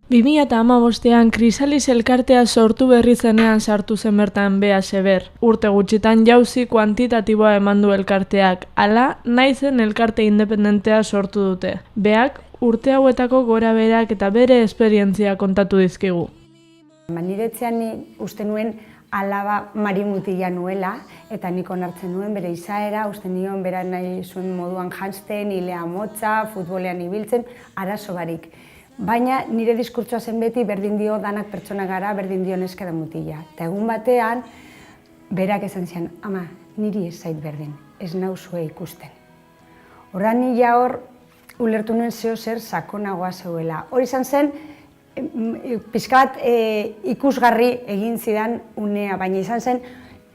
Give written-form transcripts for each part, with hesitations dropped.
2015ean Krisalis elkartea sortu berri zenean sartu zen bertan Bea Xeber. Urte gutxitan jauzi kuantitatiboa eman du elkarteak, hala nahi zen elkarte independentea sortu dute. Beak urte hauetako gorabeherak eta bere esperientzia kontatu dizkigu. Niretzean uste nuen alaba marimutila nuela, eta nik onartzen nuen bere izaera, uste nion bera nahi zuen moduan janzten, hilea motza, futbolean ibiltzen, arazo barik. Baina nire diskurtsoa zen beti berdin dio danak pertsona gara, berdin dio neska da mutila. Eta egun batean, berak esan zian, ama, niri ez zait berdin, ez nauzue ikusten. Horran nila hor, ulertu nuen zeo zer sakonagoa zeuela. Hori izan zen, pixka bat ikusgarri egin zidan unea, baina izan zen,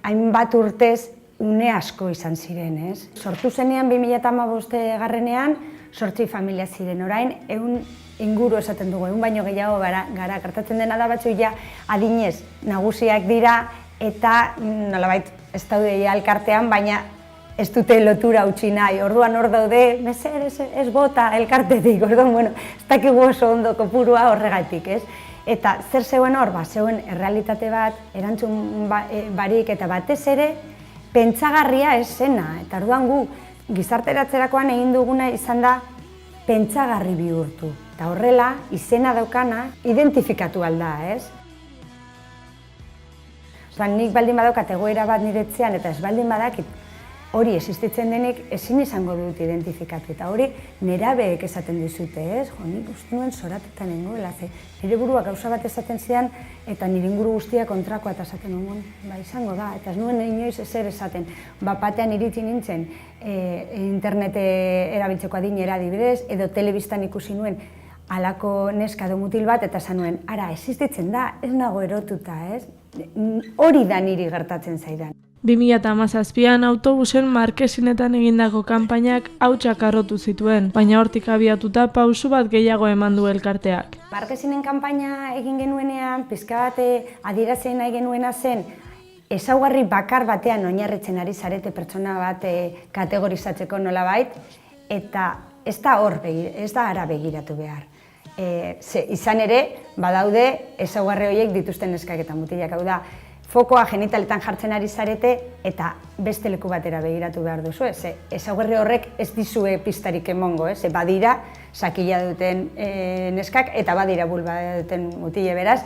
hainbat urtez, une asko izan ziren, ez? Sortu zenean 2015 sortzi familia ziren, orain, inguru esaten dugu, baino gehiago gara, gertatzen dena da batzu ja adinez nagusiak dira eta nolabait ez daude elkartean, baina ez dute lotura utzi nahi, orduan hor daude, mesedez ez bota elkartetik, orduan, bueno, ez dakigu oso ondo kopurua horregatik, ez? Eta zer zeuen hor, zeuen errealitate bat, erantzun barik eta batez ere, pentsagarria ez zena, eta orduan gu gizarteratzerakoan egin duguna izan da pentsagarri bihurtu. Eta horrela, izena daukana, identifikatu alda, ez? Nik baldin badaukat egoera bat niretzean eta ez baldin badakit hori existitzen denik ezin izango dut identifikatu. Eta hori nerabeek esaten dizute, ez? Nik uste nuen zoratetan nengoela, nire burua gauza bat esaten zidan eta nire inguru guztia kontrakoa eta esaten nuen, izango da, eta ez nuen inoiz ezer esaten. Batean iritsi nintzen internet erabiltzeko adinera adibidez, edo telebistan ikusi nuen halako neska edo mutil bat eta esan nuen, ara, existitzen da, ez nago erotuta, ez? Hori da niri gertatzen zaidan. 2017an autobusen markesinetan egindako kanpainak hautsak harrotu zituen, baina hortik abiatuta pausu bat gehiago eman du elkarteak. Markesinen kanpaina egin genuenean, pixka bat adierazten nahi genuena zen, ezaugarri bakar batean oinarritzen ari zarete pertsona bat kategorizatzeko nolabait, eta ez da ara begiratu behar. Izan ere, badaude ezaugarri horiek dituzten neskak eta mutilak, hau da, fokoa genitaletan jartzen ari zarete eta beste leku batera begiratu behar duzu, ezaugarri horrek ez dizue pistarik emongo, badira sakila duten neskak eta badira bulba duten mutile beraz.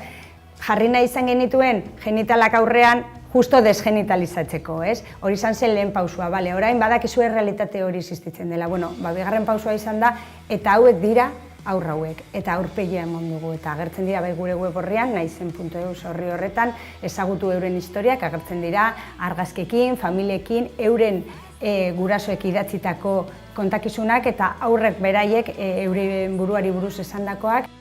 Jarri nahi izan genituen genitalak aurrean justo desgenitalizatzeko, hori izan zen lehen pausua, orain badakizue realitate hori existitzen dela, bigarren pausua izan da eta hauek dira aurra hauek, eta aurpegia emon dugu, eta agertzen dira bai gure web horrian, naizen.eus horri horretan, ezagutu euren historiak, agertzen dira argazkekin, familiekin, euren gurasoek idatzitako kontakizunak, eta aurrek beraiek euren buruari buruz esandakoak.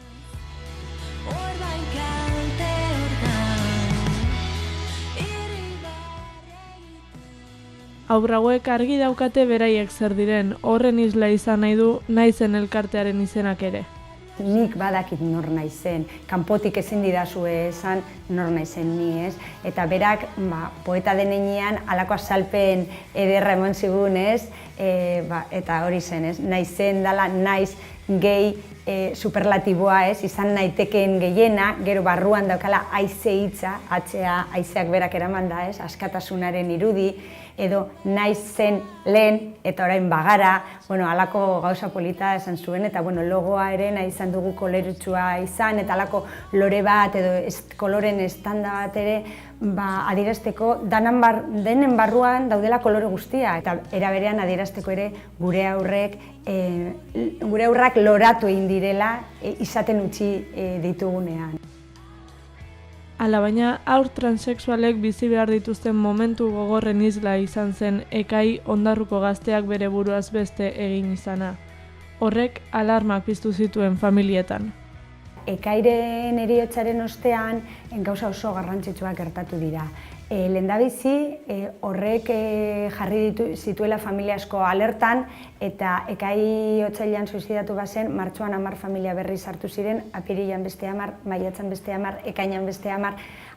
Aurrauek argi daukate beraiek zer diren, horren isla izan nahi du naizen elkartearen izenak ere. Nik badakit nor naizen, kanpotik ezin didazue esan nor naizen ni, ez? Eta berak, poeta denean halako azalpen ederra emon zigun, ez? Eta hori zen, ez? Naizen dala naiz gehi superlatiboa, ez? Izan naitekeen gehiena, gero barruan daukala haize hitza, haizeak berak eraman da, ez? Askatasunaren irudi, edo naiz zen lehen eta orain bagara, halako gauza polita esan zuen, eta logoa ere nahi izan dugu koloretsuua izan, eta halako lore bat edo koloren estanda bat ere adierazteko denen barruan daudela kolore guztia, eta era berean adierazteko ere gure aurrak loratu egin direla izaten utzi ditugunean. Hala baina, haur transexualek bizi behar dituzten momentu gogorren isla izan zen Ekai Ondarruko gazteak bere buruaz beste egin izana. Horrek alarmak piztu zituen familietan. Ekairen heriotzaren ostean gauza oso garrantzitsuak gertatu dira. Lehendabizi horrek jarri zituela familia asko alertan eta Ekai otsailean suizidatu bazen, martxoan 10 familia berri sartu ziren, apirilean beste 10, maiatzean beste 10, ekainean beste 10,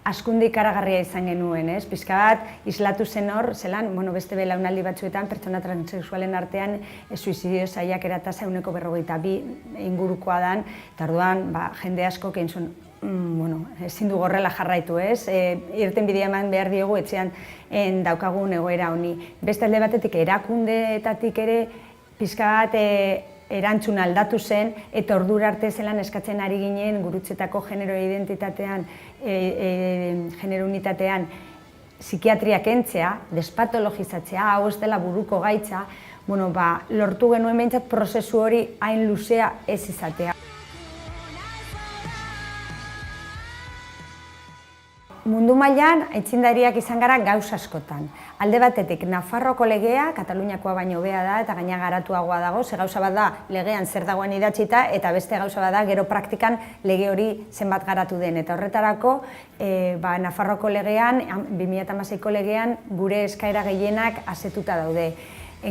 askunde ikaragarria izan genuen, ez? Pixka bat, islatu zen hor, zelan, beste belaunaldi batzuetan, pertsona transexualen artean, suizidio saiakera tasa 42 ingurukoa dan, eta orduan, jende asko egin zuen, ezin du horrela jarraitu, ez? Irtenbidea eman behar diogu etxean daukagun egoera honi. Beste alde batetik, erakundeetatik ere, pixka bat erantzun aldatu zen, eta ordura arte zelan eskatzen ari ginen gurutzetako genero identitatean, genero unitatean, psikiatria kentzea, despatologizatzea, hau ez dela buruko gaitza, lortu genuen behintzat prozesu hori hain luzea ez izatea. Mundu mailan aitzindariak izan gara gauz askotan. Alde batetik, Nafarroako legea, Kataluniakoa baino hobea da eta gaina garatuagoa dago, ze gauza bat da legean zer dagoen idatzita eta beste gauza bat da gero praktikan lege hori zenbat garatu den. Eta horretarako, Nafarroako legean, 2016ko legean, gure eskaera gehienak asetuta daude.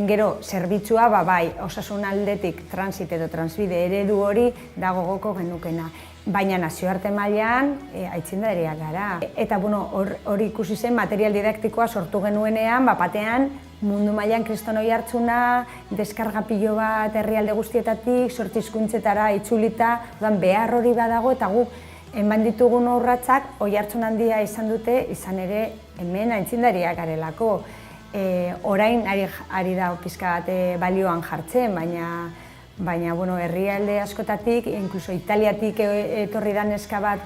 Gero, zerbitzua, bai, osasun aldetik transit edo transbide eredu hori dago gogoko genukena. Baina nazioarte mailan aitzindariak gara. Eta hori ikusi zen material didaktikoa sortu genuenean, batean mundu mailan kriston oihartzuna, deskarga pilo bat herrialde guztietatik, 8 hizkuntzetara itzulita, behar hori badago eta gu eman ditugun urratsak oihartzun handia izan dute, izan ere hemen aitzindariak garelako. Orain ari da pixka bat balioan jartzen, baina herrialde askotatik, inkluso Italiatik etorri da neska bat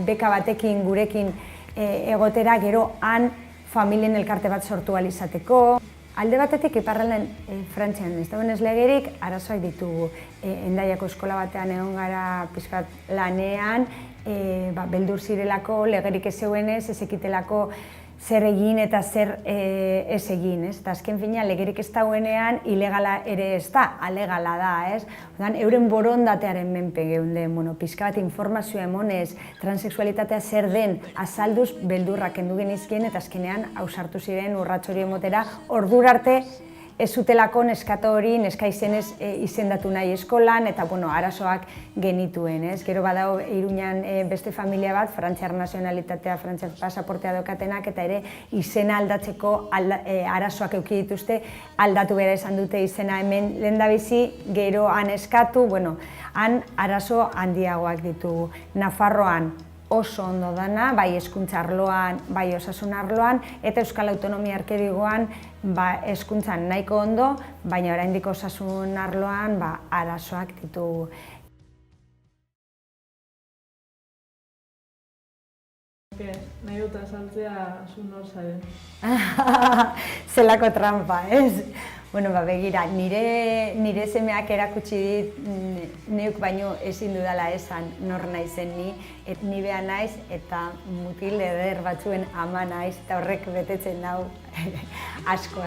beka batekin gurekin egotera, gero han familien elkarte bat sortu ahal izateko. Alde batetik iparralden Frantzian ez dagoen ez legerik arazoak ditugu. Hendaiako eskola batean egon gara pixka bat lanean, beldur zirelako, legerik ez zeuenez, ez ekitelako zer egin eta zer ez egin, ez? Eta azken fina, legerik ez dauenean, ilegala ere ez da, alegala da, ez? Euren borondatearen menpe geunden, pixka bat informazioa emonez, transexualitatea zer den azalduz beldurrak kendu genizkien eta azkenean ausartu ziren urrats hori emotera, ordura arte ez zutelako neskato hori neska izenez izendatu nahi eskolan eta arazoak genituen. Gero badago Iruñan beste familia bat, frantziar nazionalitatea, frantziar pasaportea daukatenak eta ere izena aldatzeko arazoak eduki dituzte, aldatu behar izan dute izena hemen lehendabizi, gero han eskatu, han arazo handiagoak ditugu. Nafarroan oso ondo dana, bai hezkuntza arloan, bai osasun arloan, eta Euskal Autonomia Erkidegoan hezkuntzan nahiko ondo, baina oraindik osasun arloan arazoak ditugu. Nahi dut azaltzea zu nor zaren. Zelako trampa, ez? Begira, nire semeak erakutsi dit neuk baino ezin dudala esan nor naizen ni bea naiz eta mutil eder batzuen ama naiz eta horrek betetzen nau asko.